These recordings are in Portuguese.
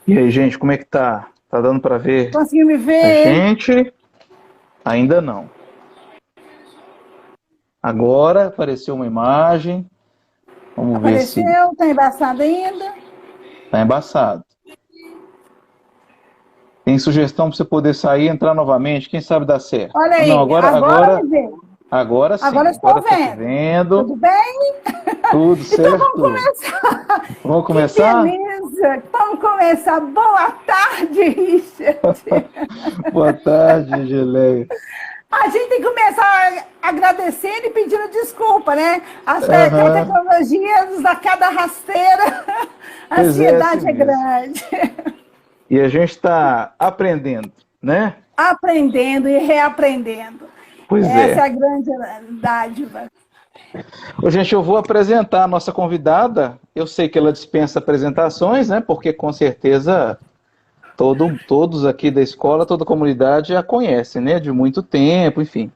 E aí, gente, como é que tá? Tá dando para ver Conseguiu me a ver? gente? Ainda não. Agora apareceu uma imagem. Vamos ver se Apareceu? Tá embaçado ainda? tá embaçado. Tem sugestão para você poder sair e entrar novamente? Quem sabe dá certo? Olha Não, aí, agora, agora agora, me vê. agora Agora sim. Agora estou eu tô te vendo. vendo. Tudo bem? Tudo Então vamos certo? começar. Vamos Que começar? beleza! Vamos começar. Boa tarde, Richard. Boa tarde, Geleia. A gente tem que começar agradecendo e pedindo desculpa, né? A Aham. tecnologia nos dá cada rasteira. A Pois é, assim ansiedade é mesmo. grande. E a gente está aprendendo, né? Aprendendo e reaprendendo. Pois Essa é é. a grande dádiva. Ô, gente, eu vou apresentar a nossa convidada. Eu sei que ela dispensa apresentações, né? Porque com certeza todos aqui da escola, toda a comunidade a conhece, né? De muito tempo, enfim.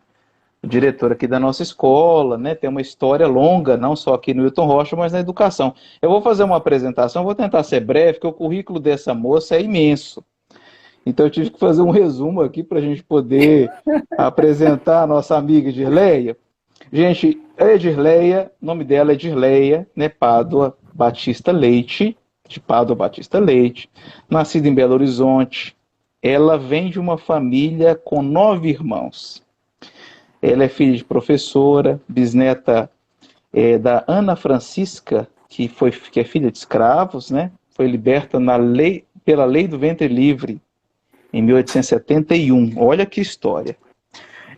O diretor aqui da nossa escola, né? Tem uma história longa, não só aqui no Hilton Rocha, mas na educação. Eu vou fazer uma apresentação, vou tentar ser breve, porque o currículo dessa moça é imenso. Então eu tive que fazer um resumo aqui para a gente poder apresentar a nossa amiga Dirleia. Gente, a Edirleia, o nome dela é Edirleia, né, Pádua Batista Leite, de Pádua Batista Leite, nascida em Belo Horizonte. Ela vem de uma família com 9 irmãos. Ela é filha de professora, bisneta da Ana Francisca, que é filha de escravos, né? Foi liberta pela lei do ventre livre em 1871. Olha que história.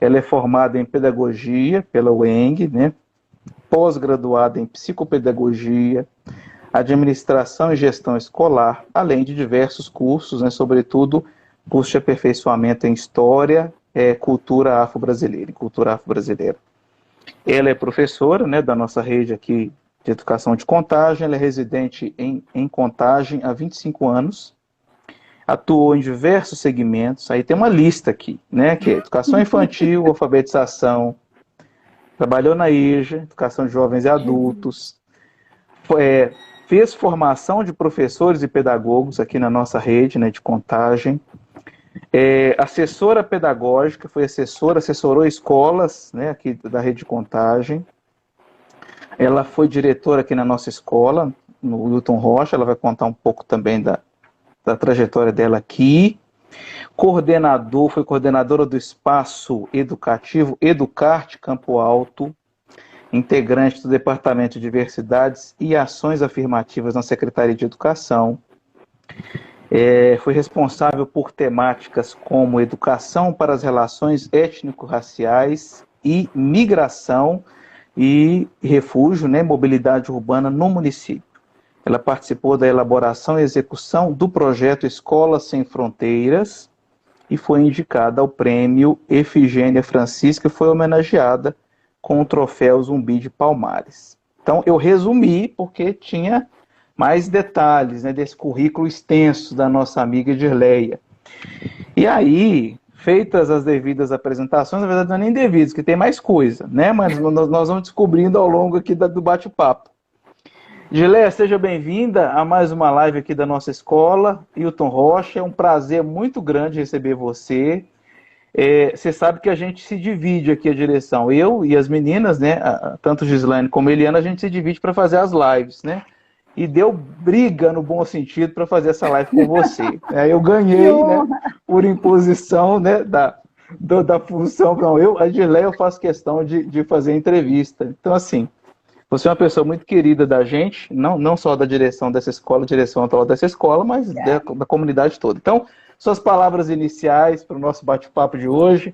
Ela é formada em pedagogia pela UENG, né? Pós-graduada em psicopedagogia, administração e gestão escolar, além de diversos cursos, né? Sobretudo curso de aperfeiçoamento em história, cultura afro-brasileira, cultura afro-brasileira. Ela é professora, né, da nossa rede aqui de educação de Contagem, ela é residente em Contagem há 25 anos, atuou em diversos segmentos, aí tem uma lista aqui, né, que é educação infantil, alfabetização, trabalhou na IJA, educação de jovens e adultos, fez formação de professores e pedagogos aqui na nossa rede, né, de Contagem, assessora pedagógica, foi assessorou escolas, né, aqui da rede de Contagem, ela foi diretora aqui na nossa escola, no Hilton Rocha, ela vai contar um pouco também da trajetória dela aqui, foi coordenadora do espaço educativo Educarte Campo Alto, integrante do Departamento de Diversidades e Ações Afirmativas na Secretaria de Educação. Foi responsável por temáticas como educação para as relações étnico-raciais e migração e refúgio, né, mobilidade urbana no município. Ela participou da elaboração e execução do projeto Escolas Sem Fronteiras e foi indicada ao prêmio Efigênia Francisca e foi homenageada com o troféu Zumbi de Palmares. Então, eu resumi porque tinha mais detalhes, né, desse currículo extenso da nossa amiga Dirleia. E aí, feitas as devidas apresentações, na verdade não é nem devidas, que tem mais coisa, né? Mas nós vamos descobrindo ao longo aqui do bate-papo. Gileia, seja bem-vinda a mais uma live aqui da nossa escola, Hilton Rocha. É um prazer muito grande receber você. Você sabe que a gente se divide aqui a direção. Eu e as meninas, né? Tanto Gislaine como Eliana, a gente se divide para fazer as lives, né? E deu briga no bom sentido para fazer essa live com você. Eu Que ganhei, né? honra! Por imposição, né? Da função. Não, a Gileia, eu faço questão de fazer entrevista. Então, assim, você é uma pessoa muito querida da gente, não só da direção dessa escola, direção atual dessa escola, mas da comunidade toda. Então, suas palavras iniciais para o nosso bate-papo de hoje.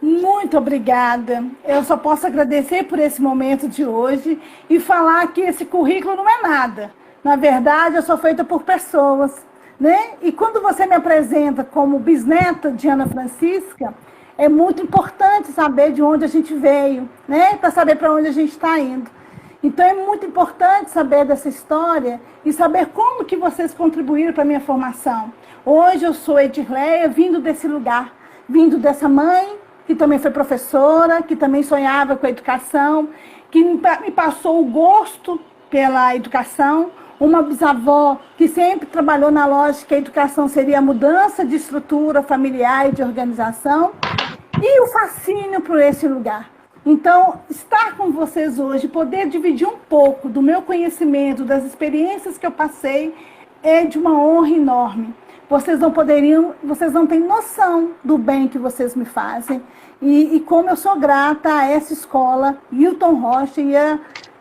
Muito obrigada. Eu só posso agradecer por esse momento de hoje e falar que esse currículo não é nada. Na verdade, eu sou feita por pessoas, né? E quando você me apresenta como bisneta de Ana Francisca, é muito importante saber de onde a gente veio, né? Para saber para onde a gente está indo. Então é muito importante saber dessa história e saber como que vocês contribuíram para a minha formação. Hoje eu sou Edirleia, vindo desse lugar, vindo dessa mãe, que também foi professora, que também sonhava com a educação, que me passou o gosto pela educação, uma bisavó que sempre trabalhou na lógica que a educação seria a mudança de estrutura familiar e de organização, e o fascínio por esse lugar. Então, estar com vocês hoje, poder dividir um pouco do meu conhecimento, das experiências que eu passei, é de uma honra enorme. Vocês não têm noção do bem que vocês me fazem. E como eu sou grata a essa escola, Hilton Rocha,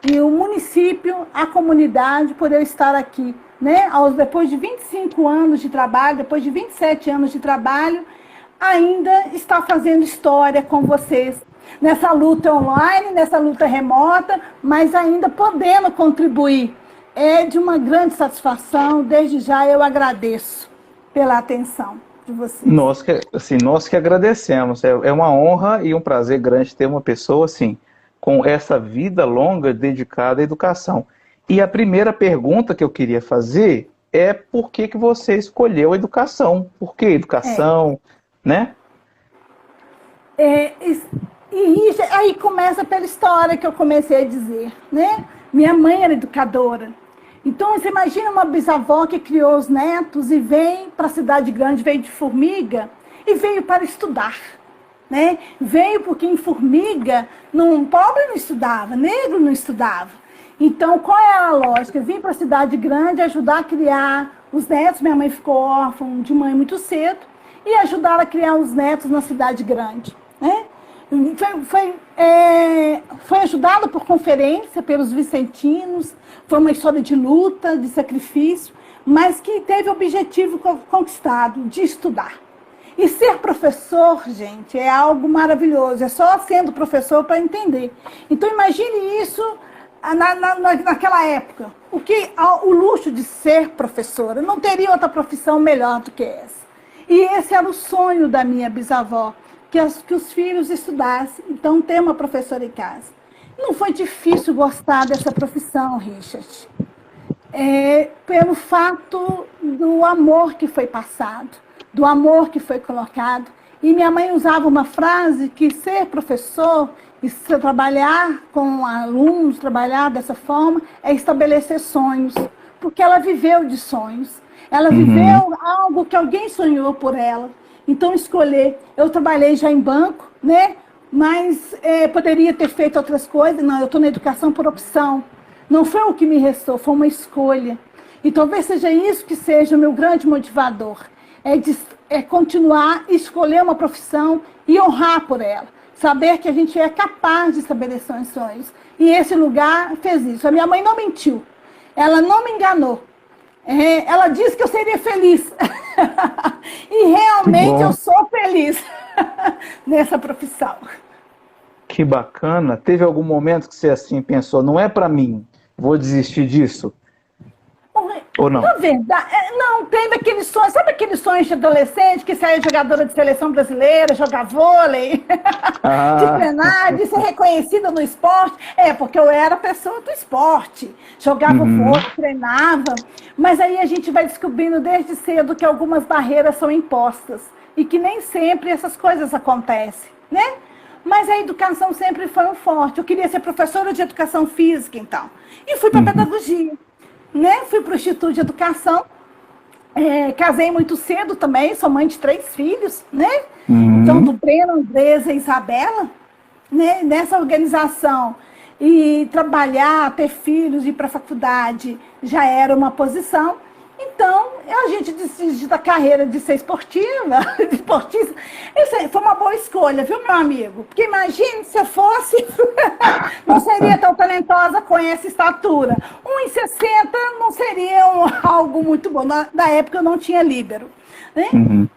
e o município, a comunidade, por eu estar aqui. Né? Depois de 25 anos de trabalho, depois de 27 anos de trabalho, ainda está fazendo história com vocês. Nessa luta online, nessa luta remota, mas ainda podendo contribuir. É de uma grande satisfação, desde já eu agradeço pela atenção de vocês. Nós que agradecemos, é uma honra e um prazer grande ter uma pessoa assim, com essa vida longa dedicada à educação. E a primeira pergunta que eu queria fazer é por que você escolheu a educação? Por que educação, né? E aí começa pela história que eu comecei a dizer, né? Minha mãe era educadora. Então, você imagina uma bisavó que criou os netos e vem para a cidade grande, veio de Formiga e veio para estudar, né? Veio porque em Formiga, pobre não estudava, negro não estudava. Então, qual é a lógica? Vim para a cidade grande ajudar a criar os netos. Minha mãe ficou órfã de mãe muito cedo e ajudar a criar os netos na cidade grande, né? Foi ajudado por conferência, pelos vicentinos, foi uma história de luta, de sacrifício, mas que teve o objetivo conquistado, de estudar. E ser professor, gente, é algo maravilhoso, é só sendo professor para entender. Então imagine isso naquela época, o luxo de ser professora, não teria outra profissão melhor do que essa. E esse era o sonho da minha bisavó, que os filhos estudassem, então ter uma professora em casa. Não foi difícil gostar dessa profissão, Richard. Pelo fato do amor que foi passado, do amor que foi colocado. E minha mãe usava uma frase que ser professor e se trabalhar com alunos, trabalhar dessa forma, é estabelecer sonhos, porque ela viveu de sonhos. Ela viveu algo que alguém sonhou por ela. Então, escolher. Eu trabalhei já em banco, né? Mas poderia ter feito outras coisas. Não, eu estou na educação por opção. Não foi o que me restou, foi uma escolha. E talvez seja isso que seja o meu grande motivador. É continuar, escolher uma profissão e honrar por ela. Saber que a gente é capaz de estabelecer sonhos. E esse lugar fez isso. A minha mãe não mentiu. Ela não me enganou. Ela disse que eu seria feliz. E realmente eu sou feliz nessa profissão. Que bacana. Teve algum momento que você assim pensou, não é para mim, vou desistir disso? Ou não? Na verdade, não, teve aquele sonho, sabe aquele sonho de adolescente que saiu jogadora de seleção brasileira, jogar vôlei, de treinar, de ser reconhecida no esporte? Porque eu era pessoa do esporte, jogava vôlei, treinava, mas aí a gente vai descobrindo desde cedo que algumas barreiras são impostas e que nem sempre essas coisas acontecem, né? Mas a educação sempre foi um forte. Eu queria ser professora de educação física, então, e fui para pedagogia. Né? Fui para o Instituto de Educação, casei muito cedo também, sou mãe de 3 filhos, né? Então, do Breno, Andresa e Isabela, né? Nessa organização, e trabalhar, ter filhos, ir para a faculdade, já era uma posição. Então, a gente decidiu da carreira de ser esportista. Isso foi uma boa escolha, viu, meu amigo? Porque imagine se eu fosse, não seria tão talentosa com essa estatura. 1,60 não seria algo muito bom. Na época eu não tinha líbero. Né?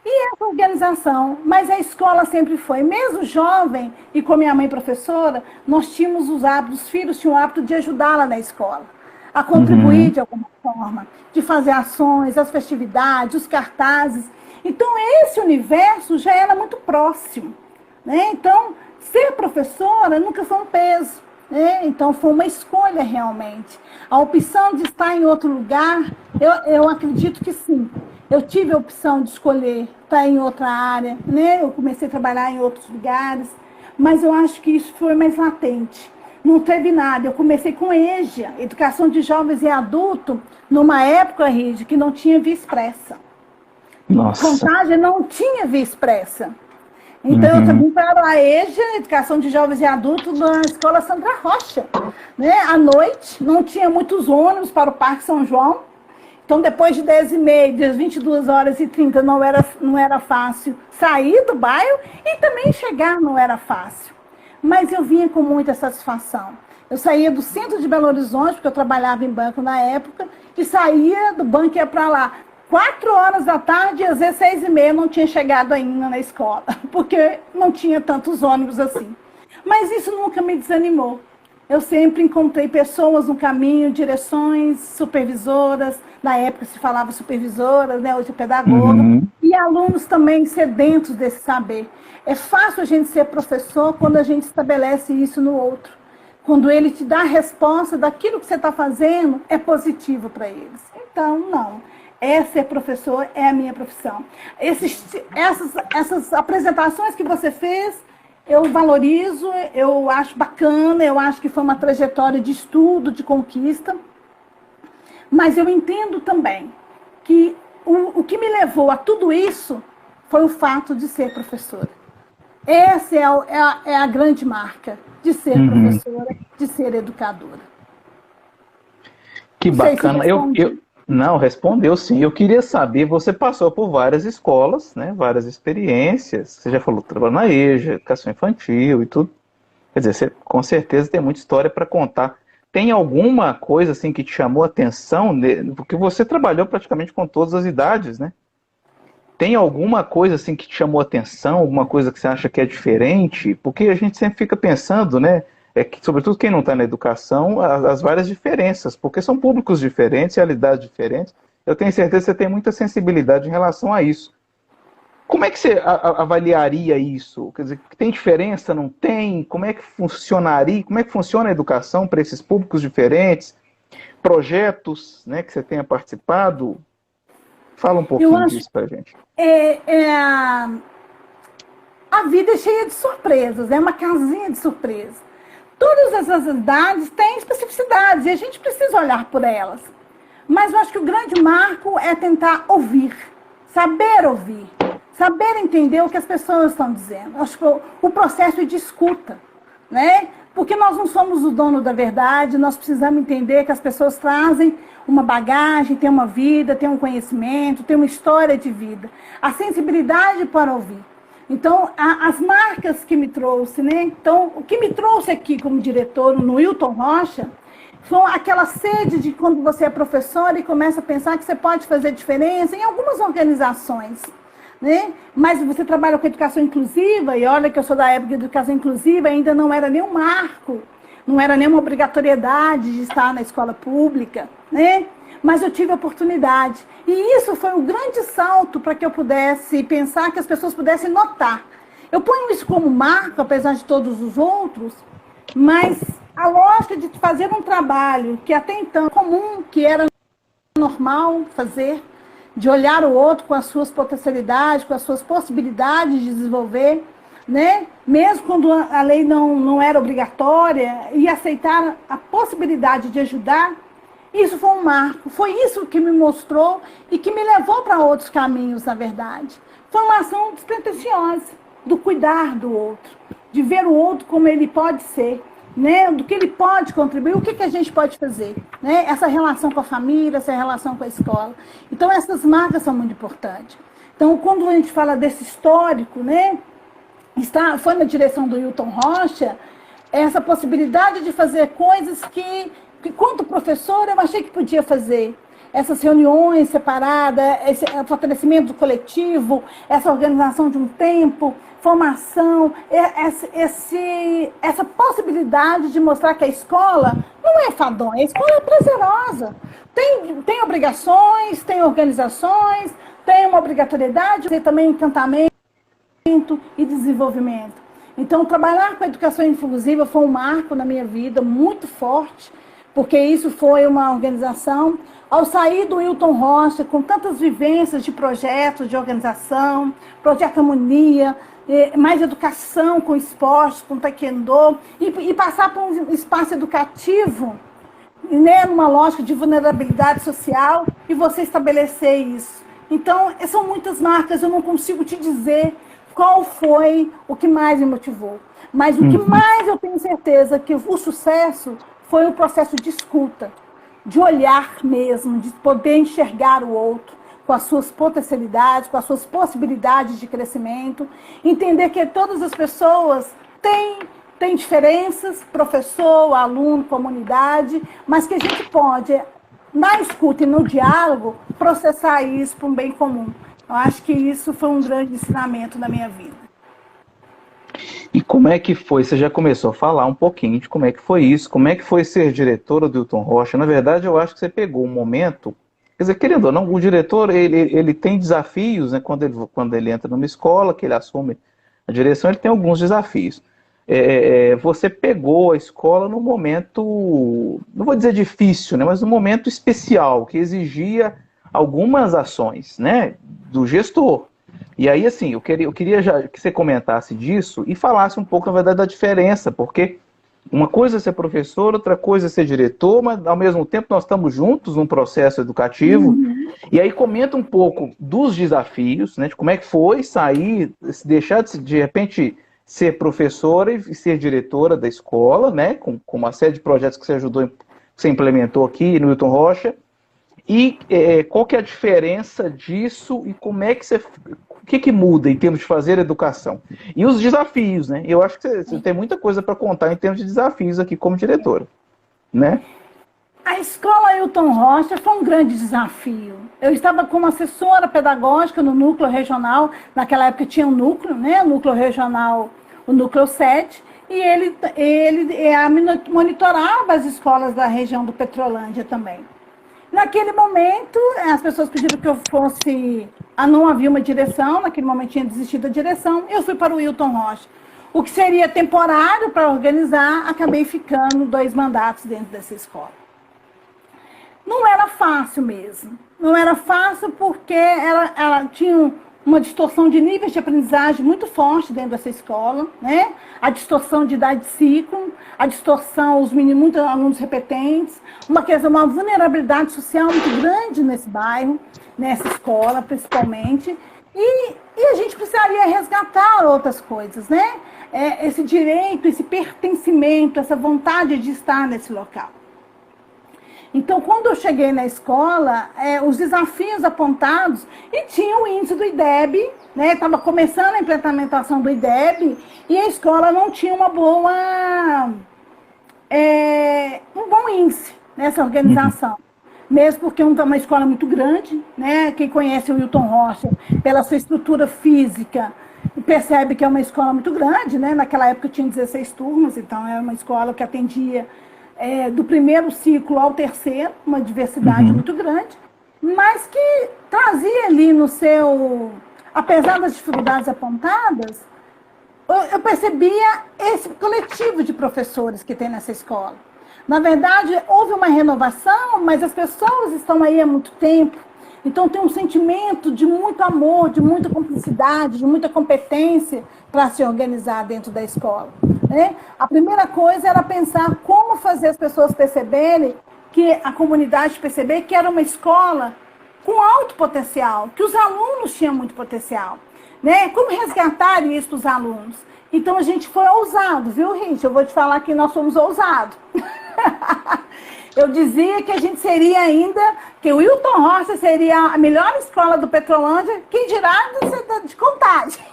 E essa organização, mas a escola sempre foi, mesmo jovem, e com minha mãe professora, nós tínhamos os filhos tinham o hábito de ajudá-la na escola, a contribuir de alguma forma, de fazer ações, as festividades, os cartazes. Então, esse universo já era muito próximo. Né? Então, ser professora nunca foi um peso. Né? Então, foi uma escolha realmente. A opção de estar em outro lugar, eu acredito que sim. Eu tive a opção de escolher estar em outra área. Né? Eu comecei a trabalhar em outros lugares, mas eu acho que isso foi mais latente. Não teve nada. Eu comecei com EJA, Educação de Jovens e Adultos, numa época, Ride, que não tinha via expressa. Nossa. Contagem não tinha via expressa. Então, eu também para a EJA, Educação de Jovens e Adultos, na Escola Sandra Rocha. Né? À noite, não tinha muitos ônibus para o Parque São João. Então, depois de 10h30, das 22h30, não era fácil sair do bairro e também chegar não era fácil. Mas eu vinha com muita satisfação. Eu saía do centro de Belo Horizonte, porque eu trabalhava em banco na época, e saía do banco e ia para lá. 4h da tarde, às vezes 6h30, não tinha chegado ainda na escola, porque não tinha tantos ônibus assim. Mas isso nunca me desanimou. Eu sempre encontrei pessoas no caminho, direções, supervisoras, na época se falava supervisoras, né, hoje é pedagoga, e alunos também sedentos desse saber. É fácil a gente ser professor quando a gente estabelece isso no outro. Quando ele te dá a resposta daquilo que você está fazendo, é positivo para eles. Então, não. Ser professor é a minha profissão. Essas apresentações que você fez, eu valorizo, eu acho bacana, eu acho que foi uma trajetória de estudo, de conquista. Mas eu entendo também que o que me levou a tudo isso foi o fato de ser professora. Essa é a grande marca de ser professora, de ser educadora. Que bacana. Não, respondeu sim. Eu queria saber, você passou por várias escolas, né, várias experiências. Você já falou que trabalhou na EJA, educação infantil e tudo. Quer dizer, você com certeza tem muita história para contar. Tem alguma coisa assim que te chamou a atenção? Porque você trabalhou praticamente com todas as idades, né? Tem alguma coisa assim que te chamou a atenção? Alguma coisa que você acha que é diferente? Porque a gente sempre fica pensando, né? Que, sobretudo quem não está na educação, as várias diferenças, porque são públicos diferentes, realidades diferentes. Eu tenho certeza que você tem muita sensibilidade em relação a isso. Como é que você avaliaria isso? Quer dizer, tem diferença, não tem? Como é que funcionaria? Como é que funciona a educação para esses públicos diferentes? Projetos, né, que você tenha participado? Fala um pouquinho disso para a gente. A vida é cheia de surpresas, é uma casinha de surpresas. Todas essas idades têm especificidades e a gente precisa olhar por elas. Mas eu acho que o grande marco é tentar ouvir, saber entender o que as pessoas estão dizendo. Eu acho que o processo é de escuta, né? Porque nós não somos o dono da verdade, nós precisamos entender que as pessoas trazem uma bagagem, têm uma vida, têm um conhecimento, têm uma história de vida. A sensibilidade para ouvir. Então, as marcas que me trouxe, né? Então, o que me trouxe aqui como diretor no Wilton Rocha foi aquela sede de quando você é professor e começa a pensar que você pode fazer diferença em algumas organizações, né? Mas você trabalha com educação inclusiva, e olha que eu sou da época de educação inclusiva, ainda não era nenhum marco, não era nenhuma obrigatoriedade de estar na escola pública, né? Mas eu tive a oportunidade. E isso foi um grande salto para que eu pudesse pensar, que as pessoas pudessem notar. Eu ponho isso como marco, apesar de todos os outros, mas a lógica de fazer um trabalho que até então comum, que era normal fazer, de olhar o outro com as suas potencialidades, com as suas possibilidades de desenvolver, né? Mesmo quando a lei não era obrigatória, e aceitar a possibilidade de ajudar. Isso foi um marco, foi isso que me mostrou e que me levou para outros caminhos, na verdade. Foi uma ação despretensiosa, do cuidar do outro, de ver o outro como ele pode ser, né? Do que ele pode contribuir, o que a gente pode fazer, né? Essa relação com a família, essa relação com a escola. Então, essas marcas são muito importantes. Então, quando a gente fala desse histórico, né? Foi na direção do Wilton Rocha, essa possibilidade de fazer coisas que quanto professor, eu achei que podia fazer. Essas reuniões separadas, esse fortalecimento do coletivo, essa organização de um tempo, formação, essa possibilidade de mostrar que a escola não é fadonha, a escola é prazerosa. Tem obrigações, tem organizações, tem uma obrigatoriedade, tem também encantamento e desenvolvimento. Então, trabalhar com a educação inclusiva foi um marco na minha vida muito forte, porque isso foi uma organização. Ao sair do Wilton Rocha, com tantas vivências de projetos, de organização, Projeto Harmonia, mais educação com esporte, com taekwondo, e passar por um espaço educativo, né, numa lógica de vulnerabilidade social, e você estabelecer isso. Então, são muitas marcas, eu não consigo te dizer qual foi o que mais me motivou. Mas o que mais eu tenho certeza que o sucesso foi o processo de escuta, de olhar mesmo, de poder enxergar o outro com as suas potencialidades, com as suas possibilidades de crescimento, entender que todas as pessoas têm diferenças, professor, aluno, comunidade, mas que a gente pode, na escuta e no diálogo, processar isso para um bem comum. Eu acho que isso foi um grande ensinamento na minha vida. E como é que foi? Você já começou a falar um pouquinho de como é que foi isso, como é que foi ser diretora do Hilton Rocha. Na verdade, eu acho que você pegou um momento, quer dizer, querendo ou não, o diretor, ele tem desafios, né? Quando ele entra numa escola, que ele assume a direção, ele tem alguns desafios. Você pegou a escola num momento, não vou dizer difícil, né? Mas num momento especial, que exigia algumas ações, né? Do gestor. E aí, assim, eu queria já que você comentasse disso e falasse um pouco, na verdade, da diferença, porque uma coisa é ser professor, outra coisa é ser diretor, mas ao mesmo tempo nós estamos juntos num processo educativo. E aí comenta um pouco dos desafios, né, de como é que foi sair, deixar de repente ser professora e ser diretora da escola, né, com uma série de projetos que você ajudou, que você implementou aqui no Hilton Rocha. E qual que é a diferença disso e como é que você... O que muda em termos de fazer educação? E os desafios, né? Eu acho que você tem muita coisa para contar em termos de desafios aqui como diretora, né? A escola Hilton Rocha foi um grande desafio. Eu estava como assessora pedagógica no núcleo regional, naquela época tinha um núcleo, né? O núcleo regional, o núcleo 7, e ele monitorava as escolas da região do Petrolândia também. Naquele momento, as pessoas pediram que eu fosse... Não havia uma direção, naquele momento tinha desistido da direção, eu fui para o Hilton Rocha. O que seria temporário para organizar, acabei ficando 2 mandatos dentro dessa escola. Não era fácil mesmo. Não era fácil porque ela tinha uma distorção de níveis de aprendizagem muito forte dentro dessa escola, né? A distorção de idade de ciclo, a distorção, muitos alunos repetentes, uma vulnerabilidade social muito grande nesse bairro, nessa escola principalmente, e a gente precisaria resgatar outras coisas, né? Esse direito, esse pertencimento, essa vontade de estar nesse local. Então, quando eu cheguei na escola, os desafios apontados, e tinha o índice do IDEB, né? Estava começando a implementação do IDEB, e a escola não tinha um bom índice nessa organização. Mesmo porque é uma escola muito grande, né? Quem conhece o Hilton Rocha, pela sua estrutura física, percebe que é uma escola muito grande, né? Naquela época tinha 16 turmas, então era uma escola que atendia... do primeiro ciclo ao terceiro, uma diversidade muito grande, mas que trazia ali no seu... Apesar das dificuldades apontadas, eu percebia esse coletivo de professores que tem nessa escola. Na verdade, houve uma renovação, mas as pessoas estão aí há muito tempo, então tem um sentimento de muito amor, de muita cumplicidade, de muita competência para se organizar dentro da escola. Né? A primeira coisa era pensar como fazer as pessoas perceberem, a comunidade perceber que era uma escola com alto potencial, que os alunos tinham muito potencial. Né? Como resgatar isso para os alunos? Então a gente foi ousado, viu, Rich? Eu vou te falar que nós fomos ousados. Eu dizia que a gente seria ainda, que o Hilton Rocha seria a melhor escola do Petrolândia, quem dirá de Contagem.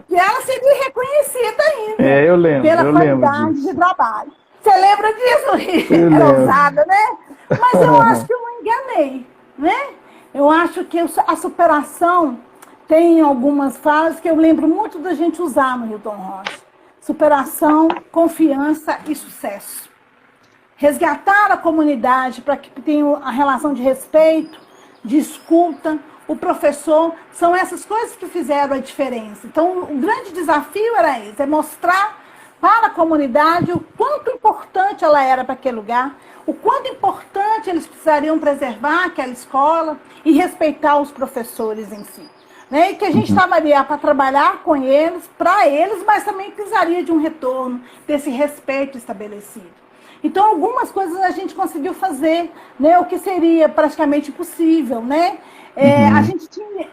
E ela seria reconhecida ainda eu lembro, pela qualidade de trabalho. Você lembra disso, Rich? Era ousada, né? Mas eu acho que eu não enganei, né? Eu acho que a superação tem algumas falas que eu lembro muito da gente usar no Hilton Rocha. Superação, confiança e sucesso. Resgatar a comunidade para que tenha a relação de respeito, de escuta, o professor, são essas coisas que fizeram a diferença. Então, o grande desafio era esse, é mostrar para a comunidade o quanto importante ela era para aquele lugar, o quanto importante eles precisariam preservar aquela escola e respeitar os professores em si. né? E que a gente trabalharia para trabalhar com eles, para eles, mas também precisaria de um retorno, desse respeito estabelecido. Então, algumas coisas a gente conseguiu fazer, né? O que seria praticamente impossível, né? A gente tinha...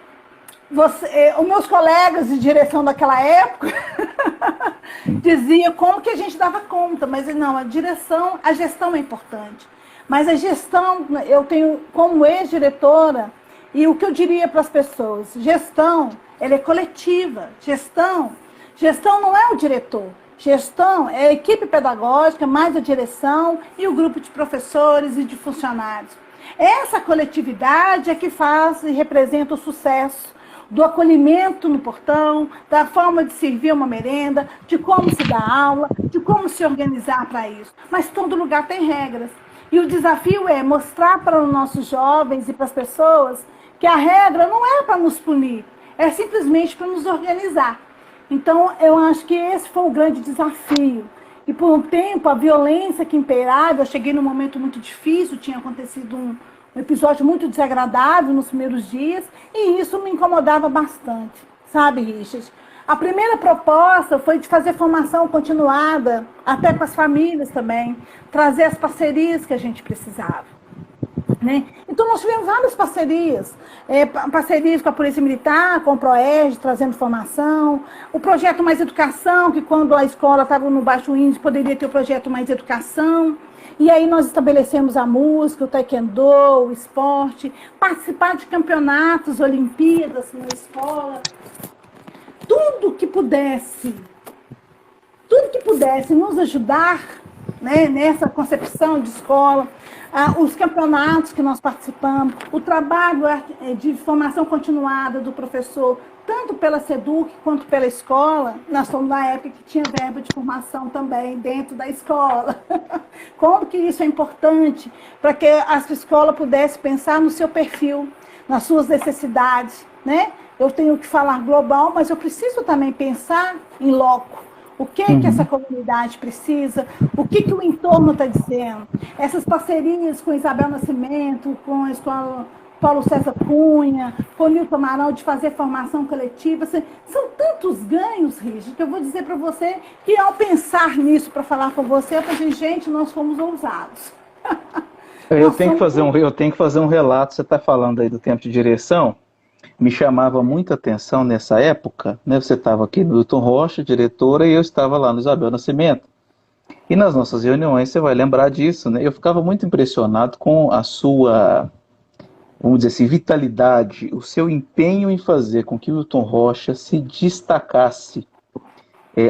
os meus colegas de direção daquela época diziam como que a gente dava conta, mas não, a gestão é importante. Mas a gestão, eu tenho como ex-diretora, e o que eu diria para as pessoas, gestão, ela é coletiva, gestão não é o diretor, gestão é a equipe pedagógica, mais a direção e o grupo de professores e de funcionários. Essa coletividade é que faz e representa o sucesso do acolhimento no portão, da forma de servir uma merenda, de como se dá aula, de como se organizar para isso. Mas todo lugar tem regras. E o desafio é mostrar para os nossos jovens e para as pessoas que a regra não é para nos punir, é simplesmente para nos organizar. Então, eu acho que esse foi o grande desafio. E por um tempo, a violência que imperava, eu cheguei num momento muito difícil, tinha acontecido um episódio muito desagradável nos primeiros dias, e isso me incomodava bastante, sabe, Richard? A primeira proposta foi de fazer formação continuada, até com as famílias também, trazer as parcerias que a gente precisava, né? Então, nós tivemos várias parcerias, parcerias com a Polícia Militar, com o PROERD, trazendo formação, o projeto Mais Educação, que quando a escola estava no baixo índice, poderia ter o projeto Mais Educação. E aí nós estabelecemos a música, o taekwondo, o esporte, participar de campeonatos, Olimpíadas na escola. Tudo que pudesse nos ajudar, né, nessa concepção de escola, os campeonatos que nós participamos, o trabalho de formação continuada do professor, tanto pela SEDUC quanto pela escola. Nós fomos na época que tinha verba de formação também dentro da escola. Como que isso é importante para que a escola pudesse pensar no seu perfil, nas suas necessidades, né? Eu tenho que falar global, mas eu preciso também pensar em loco. O que essa comunidade precisa, o que o entorno está dizendo. Essas parcerias com Isabel Nascimento, com a escola Paulo César Cunha, com o Nilton Amaral, de fazer formação coletiva. São tantos ganhos, Richard, que eu vou dizer para você que ao pensar nisso para falar com você, eu falei, gente, nós fomos ousados. Eu tenho que fazer um relato. Você está falando aí do tempo de direção. Me chamava muita atenção nessa época, né? Você estava aqui no Newton Rocha, diretora, e eu estava lá no Isabel Nascimento. E nas nossas reuniões, você vai lembrar disso, né? Eu ficava muito impressionado com a sua, vamos dizer assim, vitalidade, o seu empenho em fazer com que o Newton Rocha se destacasse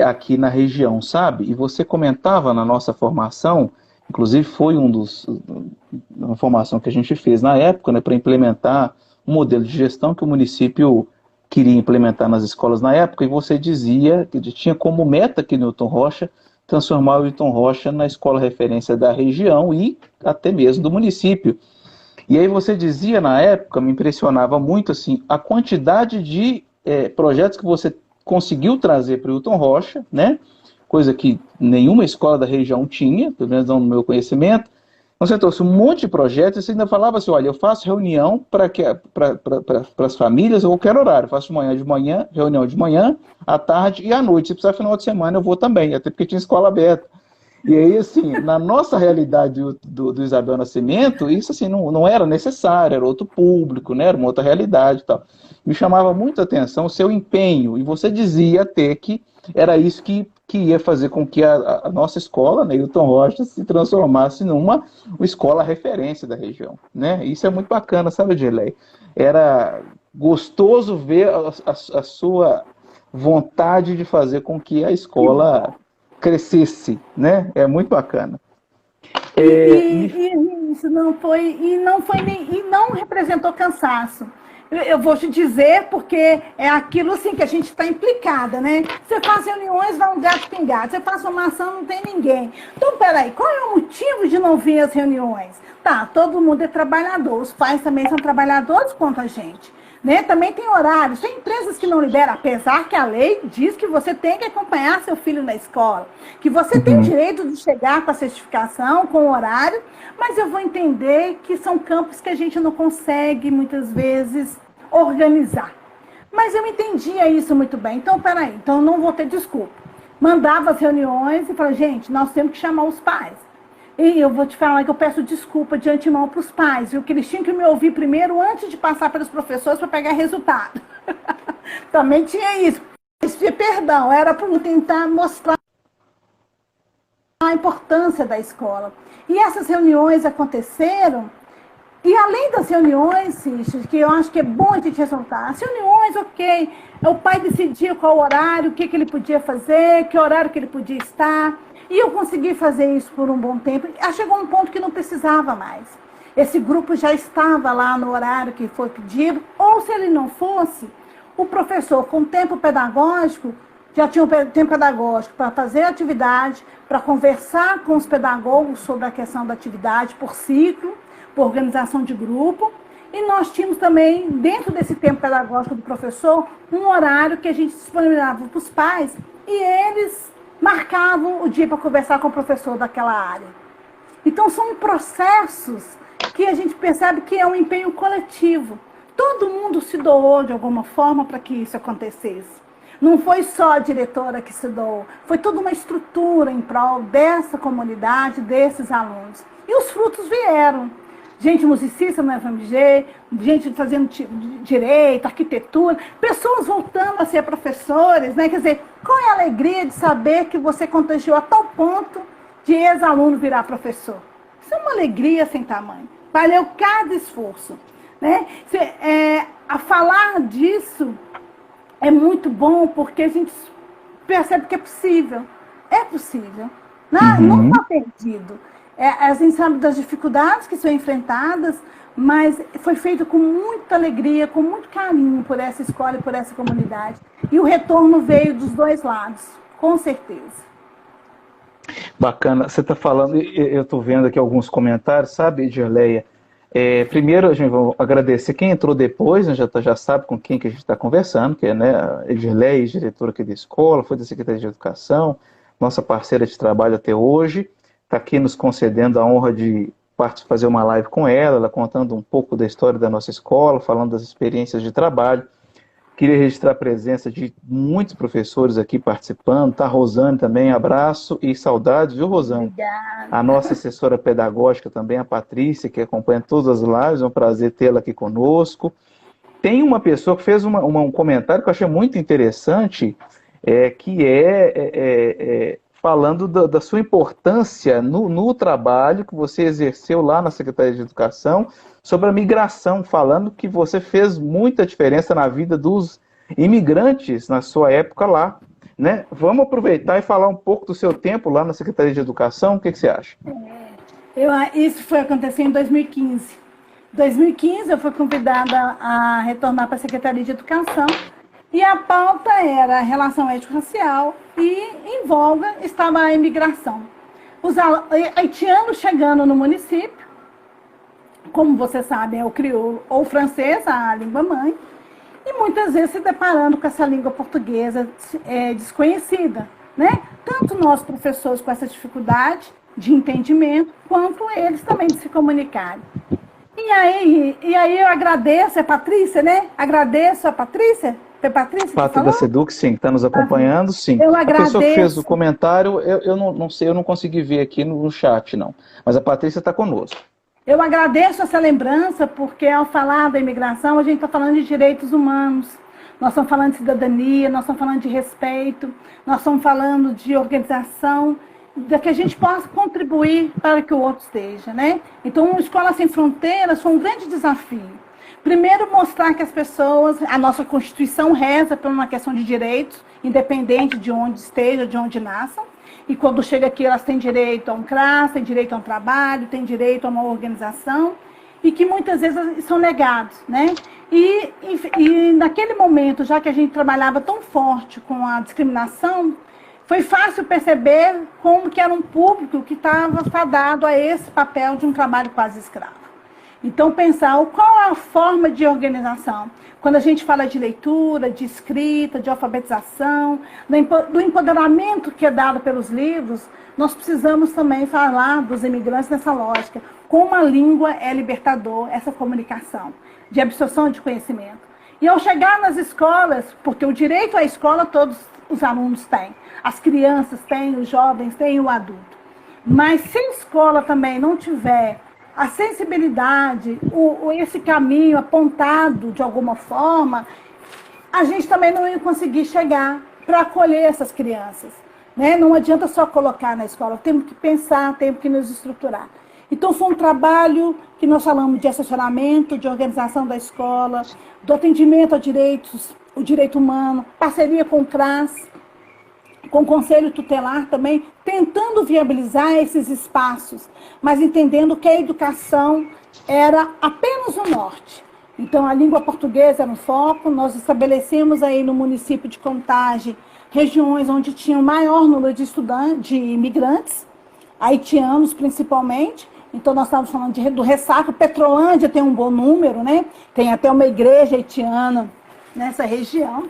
aqui na região, sabe? E você comentava na nossa formação, inclusive foi uma formação que a gente fez na época, né, para implementar um modelo de gestão que o município queria implementar nas escolas na época, e você dizia que tinha como meta aqui no Newton Rocha transformar o Newton Rocha na escola referência da região e até mesmo do município. E aí você dizia na época, me impressionava muito assim, a quantidade de projetos que você conseguiu trazer para o Newton Rocha, né? Coisa que nenhuma escola da região tinha, pelo menos não no meu conhecimento. Você trouxe um monte de projetos e você ainda falava assim, olha, eu faço reunião para as famílias a qualquer horário. Eu faço reunião de manhã, à tarde e à noite. Se precisar final de semana, eu vou também, até porque tinha escola aberta. E aí, assim, na nossa realidade do Isabel Nascimento, isso assim, não era necessário, era outro público, né? Era uma outra realidade e tal. Me chamava muito a atenção o seu empenho, e você dizia até que era isso que ia fazer com que a nossa escola, né, Newton Rocha, se transformasse numa escola referência da região, né? Isso é muito bacana, sabe, Edilei? Era gostoso ver a sua vontade de fazer com que a escola crescesse, né? É muito bacana. Isso não representou cansaço. Eu vou te dizer, porque é aquilo assim que a gente está implicada, né? Você faz reuniões, vai um gato pingado. Você faz formação, não tem ninguém. Então, peraí, qual é o motivo de não vir as reuniões? Tá, todo mundo é trabalhador. Os pais também são trabalhadores quanto a gente. Né? Também tem horários. Tem empresas que não liberam, apesar que a lei diz que você tem que acompanhar seu filho na escola. Que você tem o direito de chegar com a certificação, com o horário, mas eu vou entender que são campos que a gente não consegue, muitas vezes, organizar. Mas eu entendia isso muito bem. Então, peraí, então eu não vou ter desculpa. Mandava as reuniões e falava, gente, nós temos que chamar os pais. E eu vou te falar que eu peço desculpa de antemão para os pais, viu? Que eles tinham que me ouvir primeiro antes de passar pelos professores para pegar resultado. Também tinha isso. Perdão, era para tentar mostrar a importância da escola. E essas reuniões aconteceram, e além das reuniões, Cícero, que eu acho que é bom a gente ressaltar, as reuniões, ok, o pai decidia qual horário, o que ele podia fazer, que horário que ele podia estar, e eu consegui fazer isso por um bom tempo. Chegou um ponto que não precisava mais. Esse grupo já estava lá no horário que foi pedido, ou se ele não fosse, o professor, com tempo pedagógico, já tinha um tempo pedagógico para fazer a atividade, para conversar com os pedagogos sobre a questão da atividade por ciclo, por organização de grupo. E nós tínhamos também, dentro desse tempo pedagógico do professor, um horário que a gente disponibilizava para os pais e eles marcavam o dia para conversar com o professor daquela área. Então, são processos que a gente percebe que é um empenho coletivo. Todo mundo se doou de alguma forma para que isso acontecesse. Não foi só a diretora que se doou, foi toda uma estrutura em prol dessa comunidade, desses alunos. E os frutos vieram. Gente musicista no FMG, gente fazendo direito, arquitetura, pessoas voltando a ser professores, né? Quer dizer, qual é a alegria de saber que você contagiou a tal ponto de ex-aluno virar professor? Isso é uma alegria sem tamanho. Valeu cada esforço. Né? A falar disso é muito bom porque a gente percebe que é possível. É possível. Não está perdido. A gente sabe das dificuldades que são enfrentadas, mas foi feito com muita alegria, com muito carinho por essa escola e por essa comunidade. E o retorno veio dos dois lados, com certeza. Bacana. Você está falando, eu estou vendo aqui alguns comentários, sabe, Edirleia? Primeiro, a gente vai agradecer quem entrou depois, né, já sabe com quem que a gente está conversando, que é, né, a Edirleia, diretora aqui da escola, foi da Secretaria de Educação, nossa parceira de trabalho até hoje, está aqui nos concedendo a honra de fazer uma live com ela contando um pouco da história da nossa escola, falando das experiências de trabalho. Queria registrar a presença de muitos professores aqui participando, tá? Rosane também, abraço e saudades, viu, Rosane? Obrigada. A nossa assessora pedagógica também, a Patrícia, que acompanha todas as lives, é um prazer tê-la aqui conosco. Tem uma pessoa que fez um comentário que eu achei muito interessante, falando da sua importância no trabalho que você exerceu lá na Secretaria de Educação, sobre a migração, falando que você fez muita diferença na vida dos imigrantes na sua época lá, né? Vamos aproveitar e falar um pouco do seu tempo lá na Secretaria de Educação, o que você acha? Isso foi acontecer em 2015. Em 2015 eu fui convidada a retornar para a Secretaria de Educação e a pauta era a relação étnico-racial e em voga estava a imigração. Os haitianos chegando no município, como você sabe, é o crioulo ou o francês, a língua mãe, e muitas vezes se deparando com essa língua portuguesa desconhecida, né? Tanto nós professores com essa dificuldade de entendimento, quanto eles também de se comunicarem. E aí eu agradeço a Patrícia, né? Agradeço a Patrícia. Foi Patrícia? Patrícia da Seduc, sim, está nos acompanhando, sim. Eu agradeço. A pessoa que fez o comentário, eu não sei, eu não consegui ver aqui no chat, não. Mas a Patrícia está conosco. Eu agradeço essa lembrança, porque ao falar da imigração, a gente está falando de direitos humanos, nós estamos falando de cidadania, nós estamos falando de respeito, nós estamos falando de organização, de que a gente possa contribuir para que o outro esteja, né? Então, uma Escola Sem Fronteiras foi um grande desafio. Primeiro, mostrar que as pessoas, a nossa Constituição reza por uma questão de direitos, independente de onde esteja, de onde nasçam. E quando chega aqui, elas têm direito a um CRAS, têm direito a um trabalho, têm direito a uma organização, e que muitas vezes são negados, né? E naquele momento, já que a gente trabalhava tão forte com a discriminação, foi fácil perceber como que era um público que estava fadado a esse papel de um trabalho quase escravo. Então, pensar qual é a forma de organização. Quando a gente fala de leitura, de escrita, de alfabetização, do empoderamento que é dado pelos livros, nós precisamos também falar dos imigrantes nessa lógica. Como a língua é libertador, essa comunicação, de absorção de conhecimento. E ao chegar nas escolas, porque o direito à escola todos os alunos têm, as crianças têm, os jovens têm, o adulto. Mas se a escola também não tiver a sensibilidade, esse caminho apontado de alguma forma, a gente também não ia conseguir chegar para acolher essas crianças. Né? Não adianta só colocar na escola, temos que pensar, temos que nos estruturar. Então, foi um trabalho que nós falamos de assessoramento, de organização da escola, do atendimento a direitos, o direito humano, parceria com o CRAS, com o Conselho Tutelar também, tentando viabilizar esses espaços, mas entendendo que a educação era apenas o norte. Então, a língua portuguesa era um foco, nós estabelecemos aí no município de Contagem regiões onde tinha o maior número de estudantes, de imigrantes, haitianos principalmente. Então, nós estávamos falando do Ressaca. Petrolândia tem um bom número, né? Tem até uma igreja haitiana nessa região.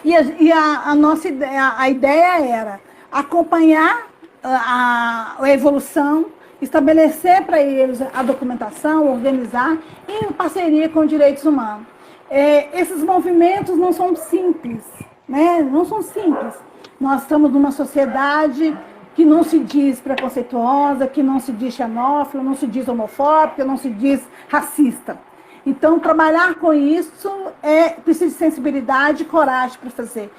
E a nossa ideia, a ideia era acompanhar a evolução, estabelecer para eles a documentação, organizar, em parceria com direitos humanos. Esses movimentos não são simples, né? Não são simples. Nós estamos numa sociedade que não se diz preconceituosa, que não se diz xenófoba, não se diz homofóbica, não se diz racista. Então, trabalhar com isso precisa de sensibilidade e coragem para fazer.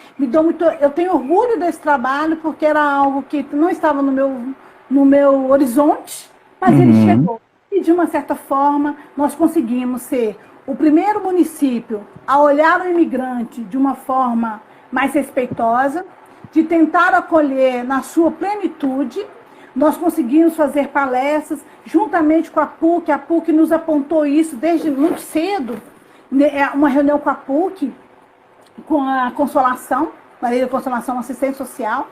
Eu tenho orgulho desse trabalho, porque era algo que não estava no meu horizonte, mas ele chegou. E, de uma certa forma, nós conseguimos ser o primeiro município a olhar o imigrante de uma forma mais respeitosa, de tentar acolher na sua plenitude. Nós conseguimos fazer palestras juntamente com a PUC nos apontou isso desde muito cedo, uma reunião com a PUC, com a Consolação, Maria da Consolação, assistente social,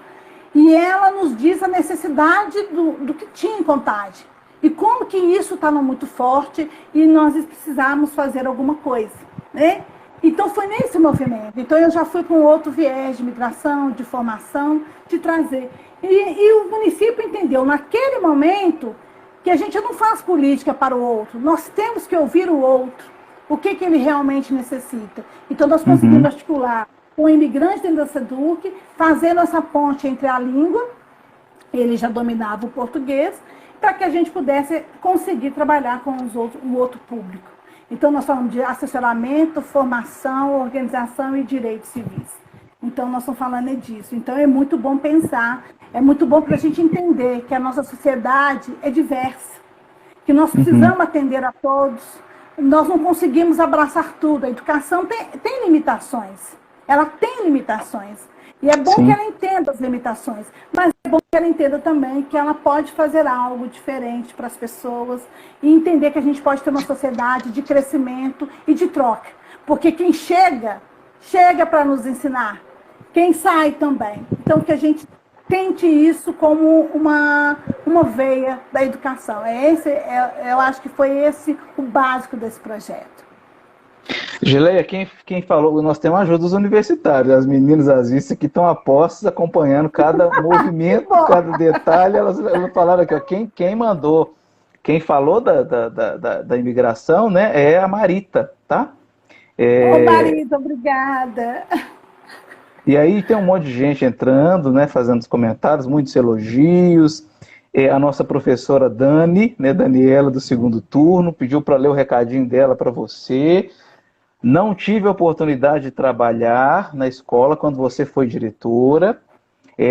e ela nos diz a necessidade do que tinha em Contagem, e como que isso estava muito forte, e nós precisávamos fazer alguma coisa, né? Então, foi nesse movimento. Então, eu já fui com outro viés de migração, de formação, de trazer. E o município entendeu, naquele momento, que a gente não faz política para o outro. Nós temos que ouvir o outro, o que ele realmente necessita. Então, nós conseguimos articular com o imigrante dentro da SEDUC, fazendo essa ponte entre a língua, ele já dominava o português, para que a gente pudesse conseguir trabalhar com o outro público. Então, nós falamos de assessoramento, formação, organização e direitos civis. Então, nós estamos falando disso. Então, é muito bom pensar, é muito bom para a gente entender que a nossa sociedade é diversa, que nós precisamos atender a todos, nós não conseguimos abraçar tudo. A educação tem limitações, ela tem limitações. E é bom que ela entenda as limitações, mas é bom que ela entenda também que ela pode fazer algo diferente para as pessoas e entender que a gente pode ter uma sociedade de crescimento e de troca. Porque quem chega para nos ensinar. Quem sai também. Então, que a gente tente isso como uma veia da educação. Eu acho que foi esse o básico desse projeto. Gileia, quem falou, nós temos ajuda dos universitários, as meninas azistas que estão a postos acompanhando cada movimento, cada detalhe, elas falaram aqui, ó, quem falou da imigração, né, é a Marita, tá? Marita, obrigada. E aí tem um monte de gente entrando, né, fazendo os comentários, muitos elogios. A nossa professora Dani, né, Daniela do segundo turno, pediu para ler o recadinho dela para você. Não tive a oportunidade de trabalhar na escola quando você foi diretora,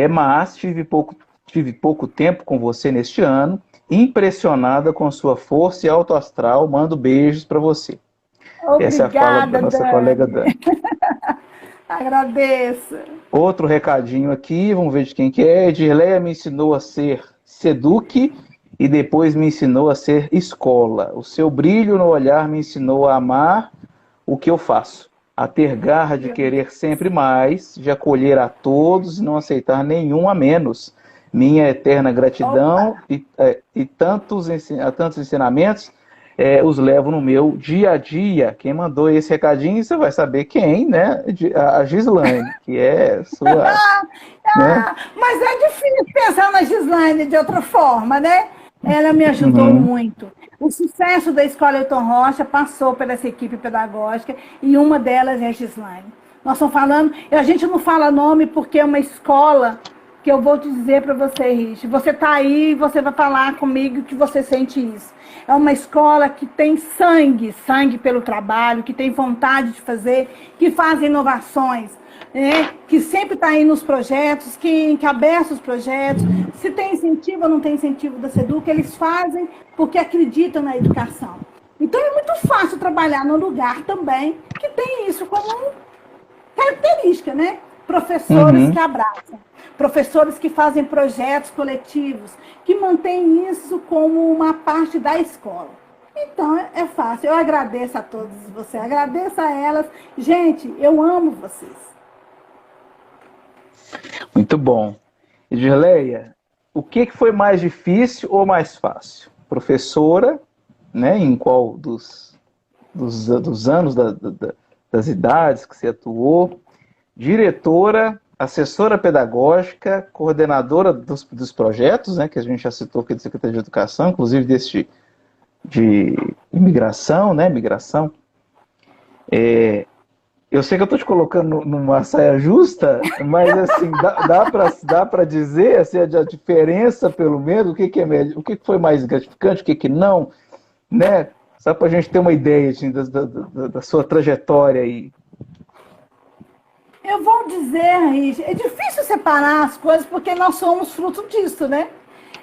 mas tive pouco tempo com você neste ano, impressionada com sua força e alto astral, mando beijos para você. Obrigada, essa é a fala da nossa colega Dani. Agradeço. Outro recadinho aqui, vamos ver de quem que é. Edirleia me ensinou a ser SEDUC e depois me ensinou a ser escola. O seu brilho no olhar me ensinou a amar o que eu faço, a ter garra de querer sempre mais, de acolher a todos e não aceitar nenhum a menos. Minha eterna gratidão e tantos ensinamentos os levo no meu dia a dia. Quem mandou esse recadinho, você vai saber quem, né? A Gislaine, que é sua... né? Mas é difícil pensar na Gislaine de outra forma, né? Ela me ajudou Uhum. muito. O sucesso da Escola Elton Rocha passou pela essa equipe pedagógica e uma delas é a Gislaine. Nós estamos falando, a gente não fala nome porque é uma escola que eu vou te dizer para você, Rich. Você está aí e você vai falar comigo que você sente isso. É uma escola que tem sangue, sangue pelo trabalho, que tem vontade de fazer, que faz inovações, né? Que sempre está aí nos projetos, que encabeça os projetos. Se tem incentivo ou não tem incentivo da SEDUC, eles fazem porque acreditam na educação. Então é muito fácil trabalhar num lugar também que tem isso como característica, né? Professores que Uhum. abraçam, professores que fazem projetos coletivos, que mantêm isso como uma parte da escola. Então, é fácil. Eu agradeço a todos vocês, agradeço a elas. Gente, eu amo vocês. Muito bom. Edgileia, o que foi mais difícil ou mais fácil? Professora, né, em qual dos anos, das idades que você atuou, diretora, assessora pedagógica, coordenadora dos projetos, né, que a gente já citou aqui do Secretaria de Educação, inclusive desse de imigração, né, migração. Eu sei que eu estou te colocando numa saia justa, mas assim, dá para dizer assim, a diferença, pelo menos, o que é melhor, o que foi mais gratificante, o que não, né? Só para a gente ter uma ideia assim, da sua trajetória aí. Eu vou dizer, Rich, é difícil separar as coisas porque nós somos fruto disso, né?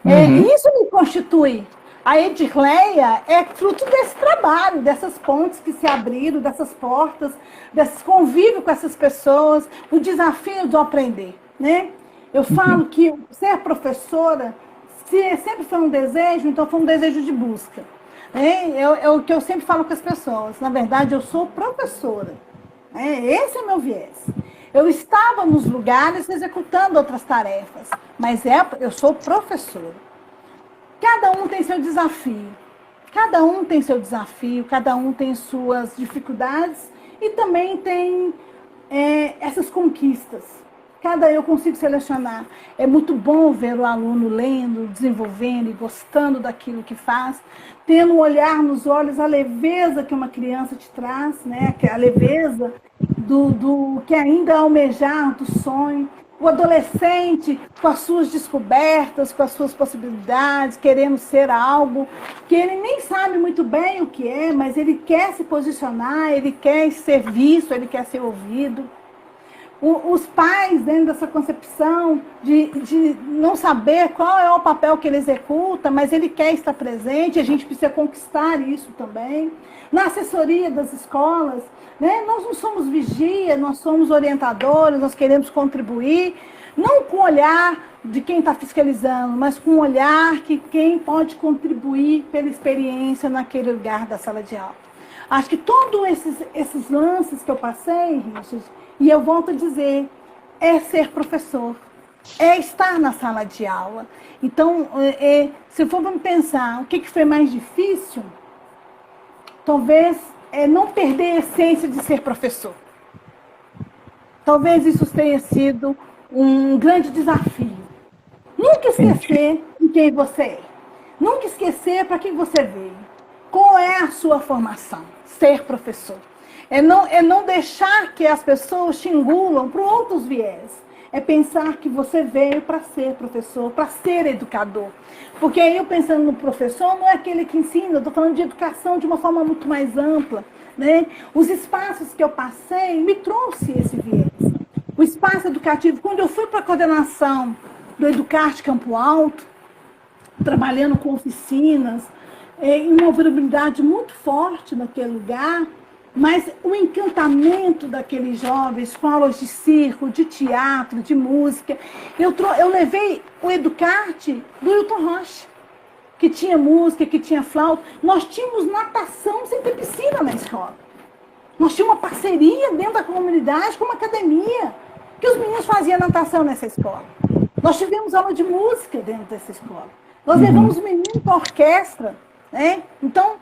Uhum. Isso me constitui. A Edicleia é fruto desse trabalho, dessas pontes que se abriram, dessas portas, desse convívio com essas pessoas, o desafio de aprender, né? Eu falo que ser professora, se sempre foi um desejo, então foi um desejo de busca. Né? É o que eu sempre falo com as pessoas. Na verdade, eu sou professora. Esse é o meu viés. Eu estava nos lugares executando outras tarefas, mas eu sou professora. Cada um tem seu desafio. Cada um tem seu desafio, cada um tem suas dificuldades e também tem essas conquistas. Cada eu consigo selecionar. É muito bom ver o aluno lendo, desenvolvendo e gostando daquilo que faz, tendo um olhar nos olhos, a leveza que uma criança te traz, né? A leveza do que ainda é almejar do sonho. O adolescente com as suas descobertas, com as suas possibilidades, querendo ser algo que ele nem sabe muito bem o que é, mas ele quer se posicionar, ele quer ser visto, ele quer ser ouvido. Os pais, dentro dessa concepção de não saber qual é o papel que ele executa, mas ele quer estar presente, a gente precisa conquistar isso também. Na assessoria das escolas, né, nós não somos vigia, nós somos orientadores, nós queremos contribuir, não com o olhar de quem está fiscalizando, mas com o olhar que quem pode contribuir pela experiência naquele lugar da sala de aula. Acho que todos esses lances que eu passei, Richard, e eu volto a dizer, é ser professor, é estar na sala de aula. Então, se for para pensar o que foi mais difícil, talvez não perder a essência de ser professor. Talvez isso tenha sido um grande desafio. Nunca esquecer de quem você é. Nunca esquecer para quem você veio. Qual é a sua formação? Ser professor. É não deixar que as pessoas te engulam para outros viés. É pensar que você veio para ser professor, para ser educador. Porque aí eu pensando no professor, não é aquele que ensina, eu estou falando de educação de uma forma muito mais ampla. Né? Os espaços que eu passei me trouxe esse viés. O espaço educativo, quando eu fui para a coordenação do Educarte Campo Alto, trabalhando com oficinas, em uma vulnerabilidade muito forte naquele lugar, mas o encantamento daqueles jovens com aulas de circo, de teatro, de música. Eu levei o Educarte do Hilton Rocha, que tinha música, que tinha flauta. Nós tínhamos natação sem ter piscina na escola. Nós tínhamos uma parceria dentro da comunidade com uma academia, que os meninos faziam natação nessa escola. Nós tivemos aula de música dentro dessa escola. Nós levamos o menino para a orquestra. Né? Então,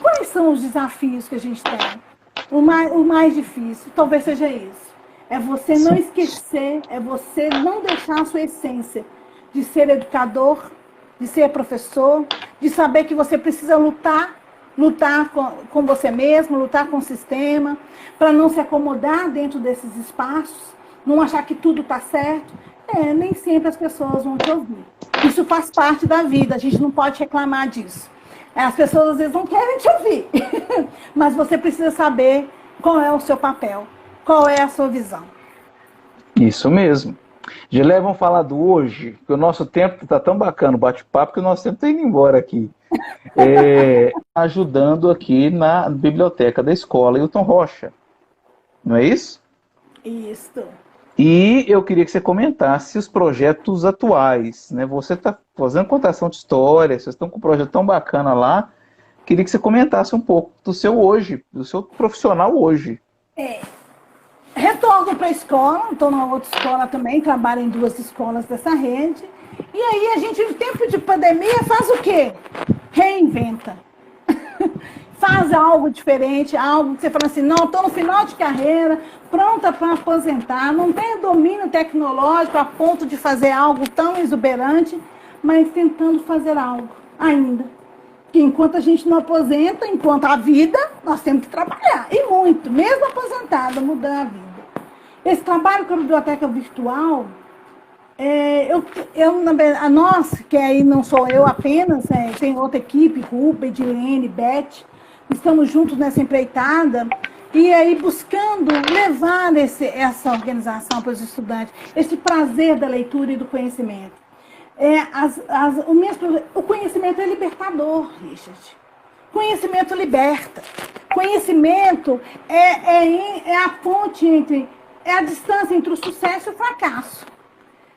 quais são os desafios que a gente tem? O mais difícil talvez seja isso. É você não esquecer, é você não deixar a sua essência de ser educador, de ser professor, de saber que você precisa lutar com você mesmo, lutar com o sistema, para não se acomodar dentro desses espaços, não achar que tudo está certo. Nem sempre as pessoas vão te ouvir. Isso faz parte da vida, a gente não pode reclamar disso. As pessoas às vezes não querem te ouvir, mas você precisa saber qual é o seu papel, qual é a sua visão. Isso mesmo. Gilé, vamos falar do hoje, que o nosso tempo está tão bacana, o bate-papo, que o nosso tempo está indo embora aqui. Ajudando aqui na biblioteca da escola Hilton Rocha, não é isso? Isso. E eu queria que você comentasse os projetos atuais, né? Você está fazendo contação de história, vocês estão com um projeto tão bacana lá, queria que você comentasse um pouco do seu hoje, do seu profissional hoje. Retorno para a escola, estou numa outra escola também, trabalho em 2 escolas dessa rede. E aí a gente, no tempo de pandemia, faz o quê? Reinventa. Faz algo diferente, algo que você fala assim, não, estou no final de carreira, pronta para aposentar, não tenho domínio tecnológico a ponto de fazer algo tão exuberante, mas tentando fazer algo ainda. Que enquanto a gente não aposenta, enquanto a vida, nós temos que trabalhar. E muito, mesmo aposentada, mudar a vida. Esse trabalho com a biblioteca virtual, nós, que aí não sou eu apenas, tem outra equipe, Rupa, Edilene, Beth, estamos juntos nessa empreitada, e aí buscando levar essa organização para os estudantes, esse prazer da leitura e do conhecimento. O conhecimento é libertador, Richard. Conhecimento liberta. Conhecimento é a ponte é a distância entre o sucesso e o fracasso.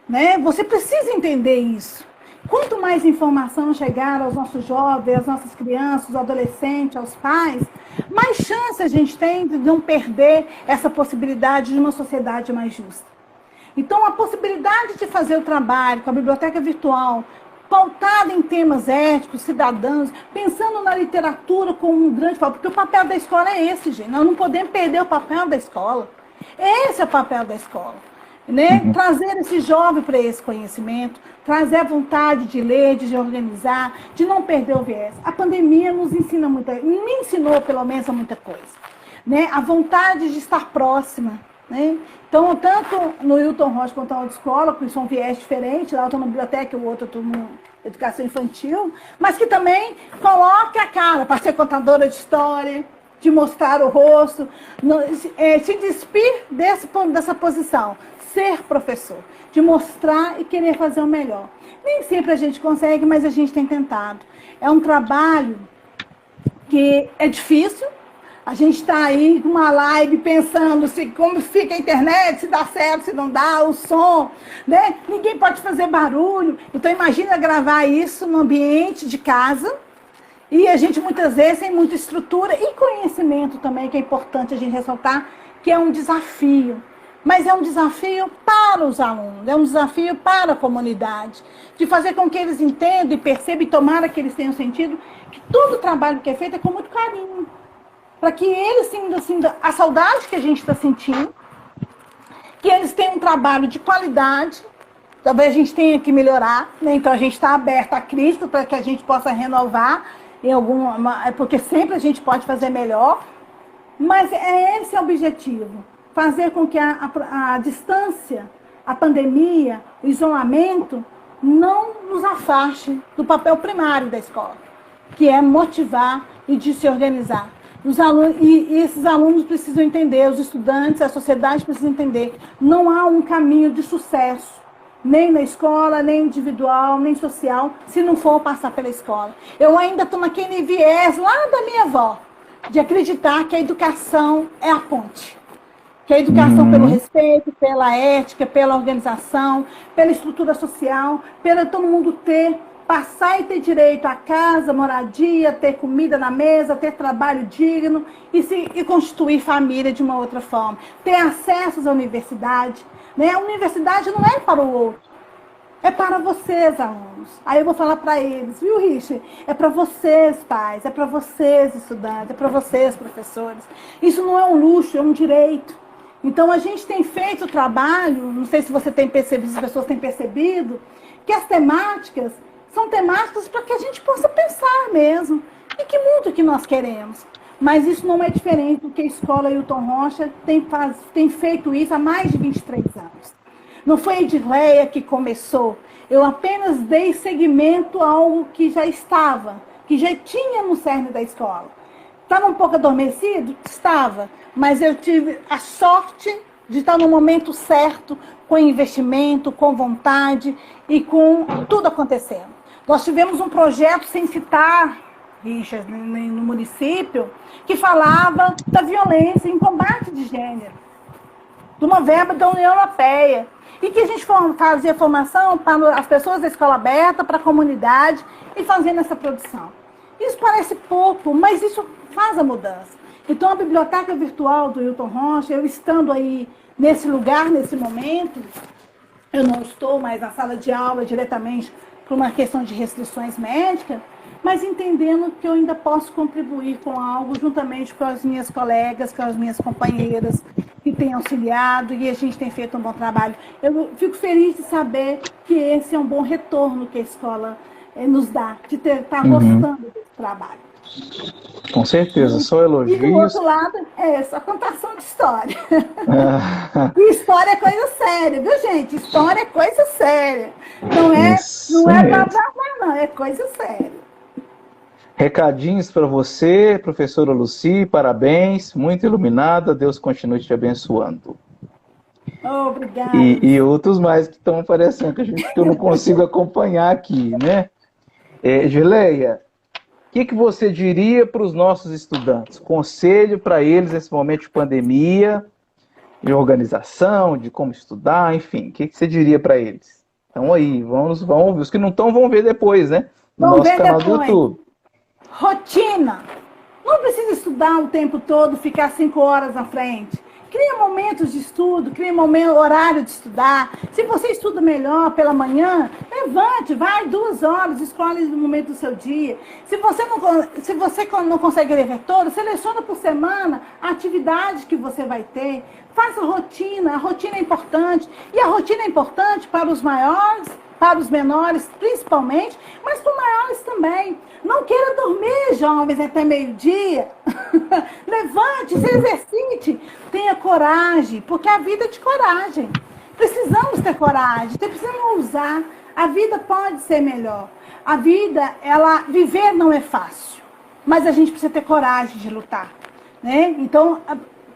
Né? Você precisa entender isso. Quanto mais informação chegar aos nossos jovens, às nossas crianças, aos adolescentes, aos pais, mais chance a gente tem de não perder essa possibilidade de uma sociedade mais justa. Então, a possibilidade de fazer o trabalho com a biblioteca virtual, pautada em temas éticos, cidadãos, pensando na literatura como um grande papel, porque o papel da escola é esse, gente. Nós não podemos perder o papel da escola. Esse é o papel da escola. Né? Uhum. Trazer esse jovem para esse conhecimento, trazer a vontade de ler, de organizar, de não perder o viés. A pandemia nos ensina me ensinou pelo menos muita coisa. Né? A vontade de estar próxima. Né? Então, tanto no Hilton Rocha quanto na outra escola, que são viés diferentes, lá eu estou na biblioteca e o outro eu estou na educação infantil, mas que também coloca a cara para ser contadora de história, de mostrar o rosto, se despir dessa posição, ser professor, de mostrar e querer fazer o melhor. Nem sempre a gente consegue, mas a gente tem tentado. É um trabalho que é difícil. A gente está aí com uma live pensando como fica a internet, se dá certo, se não dá, o som, né? Ninguém pode fazer barulho. Então, imagina gravar isso no ambiente de casa. E a gente, muitas vezes, tem muita estrutura e conhecimento também, que é importante a gente ressaltar, que é um desafio. Mas é um desafio para os alunos, é um desafio para a comunidade, de fazer com que eles entendam e percebam, e tomara que eles tenham sentido, que todo o trabalho que é feito é com muito carinho. Para que eles sintam a saudade que a gente está sentindo, que eles tenham um trabalho de qualidade. Talvez a gente tenha que melhorar, né? Então a gente está aberto à crítica para que a gente possa renovar, porque sempre a gente pode fazer melhor, mas esse é o objetivo, fazer com que a distância, a pandemia, o isolamento não nos afaste do papel primário da escola, que é motivar e de se organizar. E esses alunos precisam entender, os estudantes, a sociedade precisa entender, não há um caminho de sucesso, nem na escola, nem individual, nem social, se não for passar pela escola. Eu ainda estou naquele viés lá da minha avó, de acreditar que a educação é a ponte. Que a educação pelo respeito, pela ética, pela organização, pela estrutura social, pela todo mundo passar e ter direito a casa, moradia, ter comida na mesa, ter trabalho digno e constituir família de uma outra forma. Ter acesso à universidade. Né? A universidade não é para o outro, é para vocês, alunos. Aí eu vou falar para eles, viu, Richard? É para vocês, pais, é para vocês, estudantes, é para vocês, professores. Isso não é um luxo, é um direito. Então, a gente tem feito o trabalho, não sei se você tem percebido, se as pessoas têm percebido, que as temáticas, São temáticas para que a gente possa pensar mesmo. E que mundo que nós queremos? Mas isso não é diferente do que a Escola Hilton Rocha tem feito isso há mais de 23 anos. Não foi a Edleia que começou. Eu apenas dei seguimento a algo que já estava, que já tinha no cerne da escola. Estava um pouco adormecido? Estava. Mas eu tive a sorte de estar no momento certo, com investimento, com vontade e com tudo acontecendo. Nós tivemos um projeto, sem citar, Richard, no município, que falava da violência em combate de gênero, de uma verba da União Europeia, e que a gente fazia formação para as pessoas da escola aberta, para a comunidade, e fazendo essa produção. Isso parece pouco, mas isso faz a mudança. Então, a biblioteca virtual do Hilton Rocha, eu estando aí nesse lugar, nesse momento, eu não estou mais na sala de aula diretamente por uma questão de restrições médicas, mas entendendo que eu ainda posso contribuir com algo juntamente com as minhas colegas, com as minhas companheiras que têm auxiliado e a gente tem feito um bom trabalho. Eu fico feliz de saber que esse é um bom retorno que a escola nos dá, de estar gostando desse trabalho. Com certeza, só elogios. E do outro lado, só contação de história. E história é coisa séria, viu, gente? História é coisa séria. Não é blá, blá, blá, não, é coisa séria. Recadinhos para você, professora Lucy, parabéns, muito iluminada, Deus continue te abençoando. Obrigada. E outros mais que estão aparecendo, que eu não consigo acompanhar aqui, né? Gileia, o que você diria para os nossos estudantes? Conselho para eles nesse momento de pandemia, de organização, de como estudar, enfim, o que você diria para eles? Então aí, vamos, os que não estão vão ver depois, né? No nosso canal do YouTube. Rotina. Não precisa estudar o tempo todo, ficar 5 horas na frente. Cria momentos de estudo, cria horário de estudar. Se você estuda melhor pela manhã, levante, vai 2 horas, escolhe o momento do seu dia. Se você não consegue ler todo, seleciona por semana a atividade que você vai ter. Faça rotina, a rotina é importante. E a rotina é importante para os maiores, para os menores principalmente, mas para os maiores também. Não queira dormir, jovens, até meio-dia. Levante, se exercite. Tenha coragem, porque a vida é de coragem. Precisamos ter coragem, precisamos usar. A vida pode ser melhor. A vida, viver não é fácil, mas a gente precisa ter coragem de lutar, né? Então,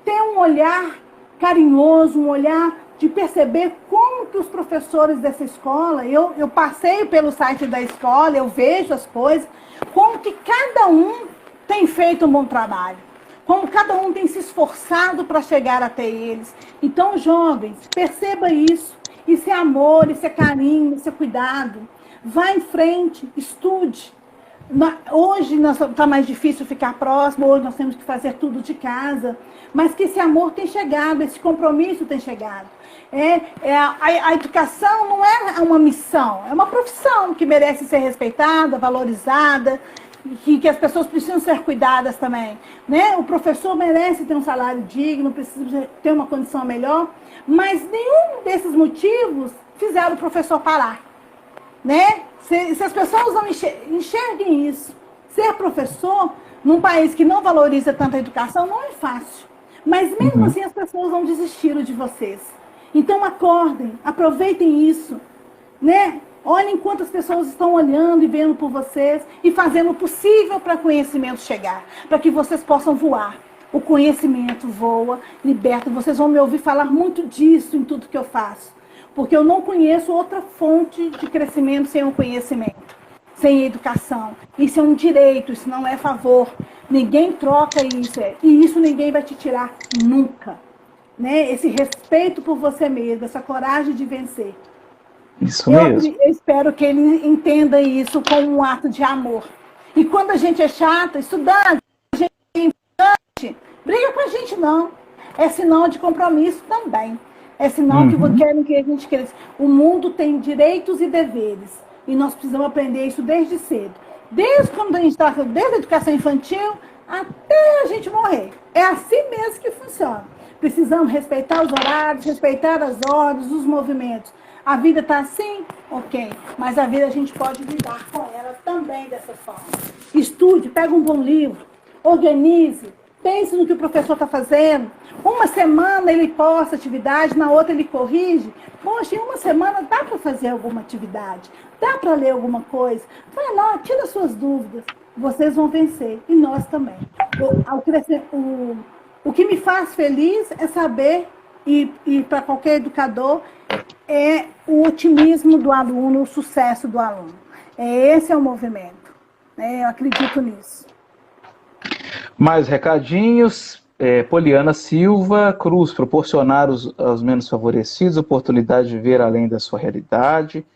ter um olhar carinhoso, um olhar de perceber como que os professores dessa escola, eu passei pelo site da escola, eu vejo as coisas, como que cada um tem feito um bom trabalho, como cada um tem se esforçado para chegar até eles. Então, jovens, perceba isso, isso é amor, isso é carinho, isso é cuidado. Vá em frente, estude. Hoje está mais difícil ficar próximo, hoje nós temos que fazer tudo de casa, mas que esse amor tem chegado, esse compromisso tem chegado. A educação não é uma missão, é uma profissão que merece ser respeitada, valorizada, que as pessoas precisam ser cuidadas também, né? O professor merece ter um salário digno, precisa ter uma condição melhor, mas nenhum desses motivos fizeram o professor parar, né? Se as pessoas não enxerguem isso, ser professor num país que não valoriza tanto a educação não é fácil, mas mesmo assim as pessoas não desistiram de vocês. Então acordem, aproveitem isso, né? Olhem quantas pessoas estão olhando e vendo por vocês e fazendo o possível para o conhecimento chegar, para que vocês possam voar. O conhecimento voa, liberta. Vocês vão me ouvir falar muito disso em tudo que eu faço, porque eu não conheço outra fonte de crescimento sem o conhecimento, sem a educação. Isso é um direito, isso não é favor. Ninguém troca isso, e isso ninguém vai te tirar nunca. Né? Esse respeito por você mesmo, essa coragem de vencer. Isso mesmo. Eu espero que ele entenda isso como um ato de amor. E quando a gente é chata, estudante, a gente é importante, briga com a gente não. É sinal de compromisso também. É sinal que querem que a gente cresça. O mundo tem direitos e deveres. E nós precisamos aprender isso desde cedo. Desde quando a gente está, desde a educação infantil até a gente morrer. É assim mesmo que funciona. Precisamos respeitar os horários, respeitar as ordens, os movimentos. A vida está assim? Ok. Mas a vida a gente pode lidar com ela também dessa forma. Estude, pega um bom livro, organize, pense no que o professor está fazendo. Uma semana ele posta atividade, na outra ele corrige. Poxa, em uma semana dá para fazer alguma atividade, dá para ler alguma coisa. Vai lá, tira suas dúvidas. Vocês vão vencer. E nós também. O que me faz feliz é saber, e para qualquer educador, é o otimismo do aluno, o sucesso do aluno. Esse é o movimento. Eu acredito nisso. Mais recadinhos. Poliana Silva Cruz, proporcionar aos menos favorecidos oportunidade de ver além da sua realidade.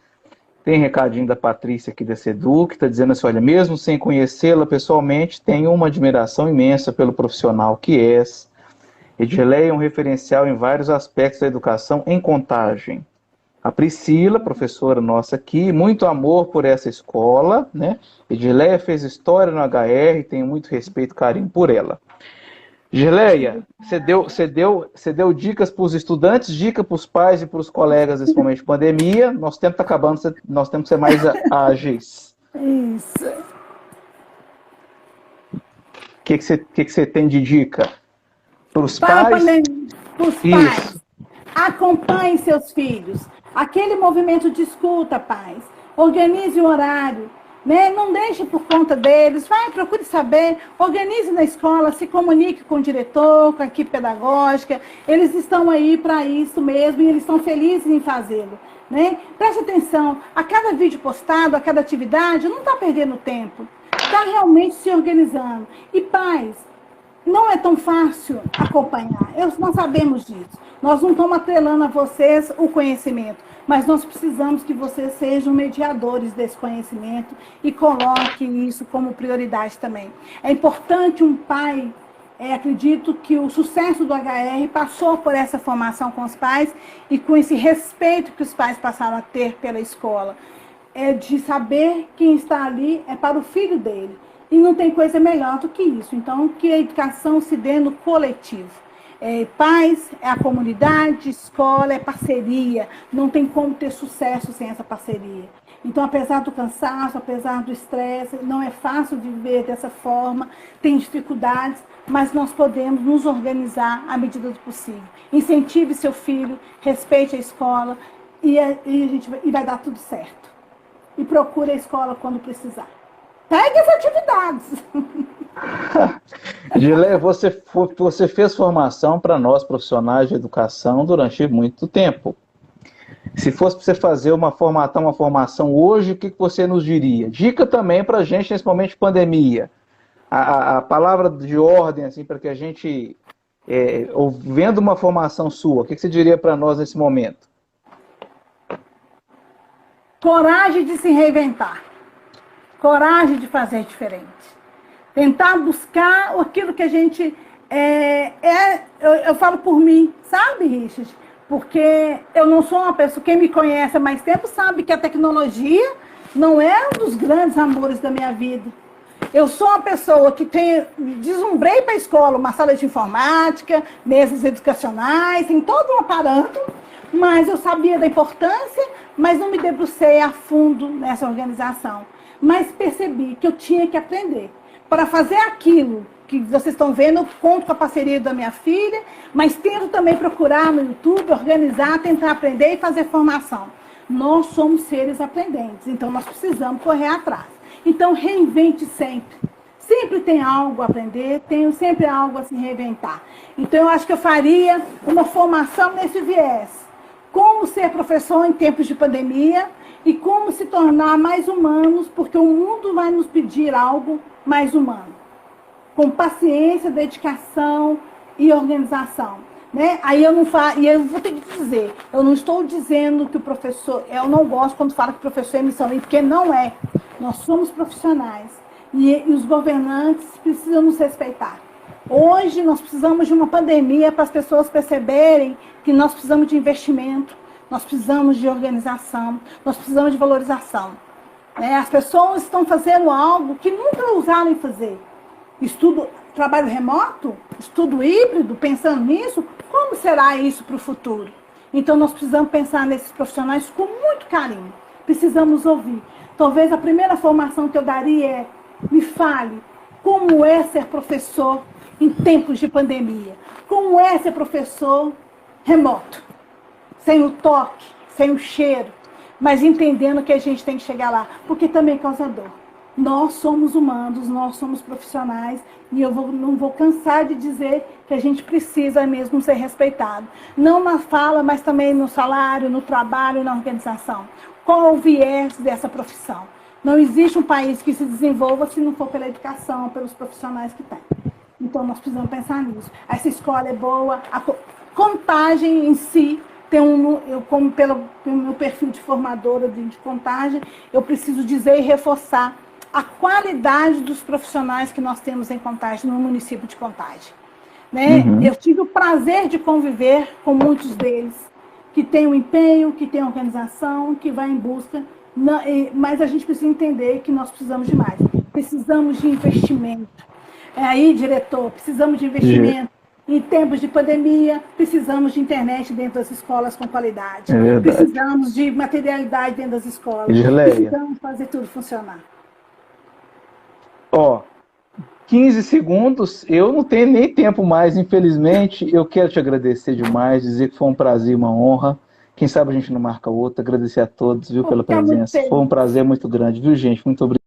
Tem recadinho da Patrícia aqui da Seduc, que está dizendo assim, olha, mesmo sem conhecê-la pessoalmente, tenho uma admiração imensa pelo profissional que és. Edileia é um referencial em vários aspectos da educação em Contagem. A Priscila, professora nossa aqui, muito amor por essa escola, né? Edileia fez história no HR, tenho muito respeito e carinho por ela. Gileia, você deu dicas para os estudantes, dica para os pais e para os colegas nesse momento de pandemia. Nosso tempo está acabando, nós temos que ser mais ágeis. Isso. O que você tem de dica para os pais? Para os pais, acompanhem seus filhos. Aquele movimento de escuta, pais. Organize o horário. Né? Não deixe por conta deles, vai, procure saber, organize na escola, se comunique com o diretor, com a equipe pedagógica, eles estão aí para isso mesmo e eles estão felizes em fazê-lo. Né? Preste atenção, a cada vídeo postado, a cada atividade, não está perdendo tempo, está realmente se organizando. E pais, não é tão fácil acompanhar, nós sabemos disso, nós não estamos atrelando a vocês o conhecimento, mas nós precisamos que vocês sejam mediadores desse conhecimento e coloquem isso como prioridade também. É importante um pai, acredito que o sucesso do HR passou por essa formação com os pais e com esse respeito que os pais passaram a ter pela escola, de saber quem está ali é para o filho dele. E não tem coisa melhor do que isso. Então, que a educação se dê no coletivo. Pais, a comunidade, escola, é parceria. Não tem como ter sucesso sem essa parceria. Então, apesar do cansaço, apesar do estresse, não é fácil viver dessa forma, tem dificuldades, mas nós podemos nos organizar à medida do possível. Incentive seu filho, respeite a escola e vai dar tudo certo. E procure a escola quando precisar. Pegue as atividades. Gileia, você fez formação para nós, profissionais de educação, durante muito tempo. Se fosse para você fazer uma formação hoje, o que você nos diria? Dica também para a gente nesse momento de pandemia. A palavra de ordem, assim, para que a gente, vendo uma formação sua, o que você diria para nós nesse momento? Coragem de se reinventar. Coragem de fazer diferente. Tentar buscar aquilo que a gente... eu falo por mim, sabe, Richard? Porque eu não sou uma pessoa... Quem me conhece há mais tempo sabe que a tecnologia não é um dos grandes amores da minha vida. Eu sou uma pessoa que deslumbrei para a escola uma sala de informática, mesas educacionais, tem todo um aparato, mas eu sabia da importância, mas não me debrucei a fundo nessa organização. Mas percebi que eu tinha que aprender. Para fazer aquilo que vocês estão vendo, eu conto com a parceria da minha filha, mas tento também procurar no YouTube, organizar, tentar aprender e fazer formação. Nós somos seres aprendentes, então nós precisamos correr atrás. Então reinvente sempre. Sempre tem algo a aprender, tem sempre algo a se reinventar. Então eu acho que eu faria uma formação nesse viés. Como ser professor em tempos de pandemia, e como se tornar mais humanos, porque o mundo vai nos pedir algo mais humano. Com paciência, dedicação e organização. Né? Aí eu vou ter que dizer, eu não estou dizendo que o professor, eu não gosto quando fala que o professor é missão, porque não é. Nós somos profissionais e os governantes precisam nos respeitar. Hoje nós precisamos de uma pandemia para as pessoas perceberem que nós precisamos de investimento, nós precisamos de organização, nós precisamos de valorização. As pessoas estão fazendo algo que nunca ousaram em fazer. Trabalho remoto, estudo híbrido, pensando nisso, como será isso para o futuro? Então, nós precisamos pensar nesses profissionais com muito carinho. Precisamos ouvir. Talvez a primeira formação que eu daria é: me fale como é ser professor em tempos de pandemia. Como é ser professor remoto, sem o toque, sem o cheiro, mas entendendo que a gente tem que chegar lá, porque também causa dor. Nós somos humanos, nós somos profissionais, e eu não vou cansar de dizer que a gente precisa mesmo ser respeitado. Não na fala, mas também no salário, no trabalho, na organização. Qual o viés dessa profissão? Não existe um país que se desenvolva se não for pela educação, pelos profissionais que tem. Então, nós precisamos pensar nisso. Essa escola é boa, a contagem em si tem eu, como pelo meu perfil de formadora de contagem, eu preciso dizer e reforçar a qualidade dos profissionais que nós temos em Contagem, no município de Contagem. Né? Uhum. Eu tive o prazer de conviver com muitos deles, que têm um empenho, que têm organização, que vai em busca, mas a gente precisa entender que nós precisamos de mais. Precisamos de investimento. Aí, diretor, precisamos de investimento. Em tempos de pandemia, precisamos de internet dentro das escolas com qualidade. Precisamos de materialidade dentro das escolas. Precisamos fazer tudo funcionar. 15 segundos, eu não tenho nem tempo mais, infelizmente. Eu quero te agradecer demais, dizer que foi um prazer, uma honra. Quem sabe a gente não marca outra. Agradecer a todos, viu, pela presença. Foi um prazer muito grande, viu, gente? Muito obrigado.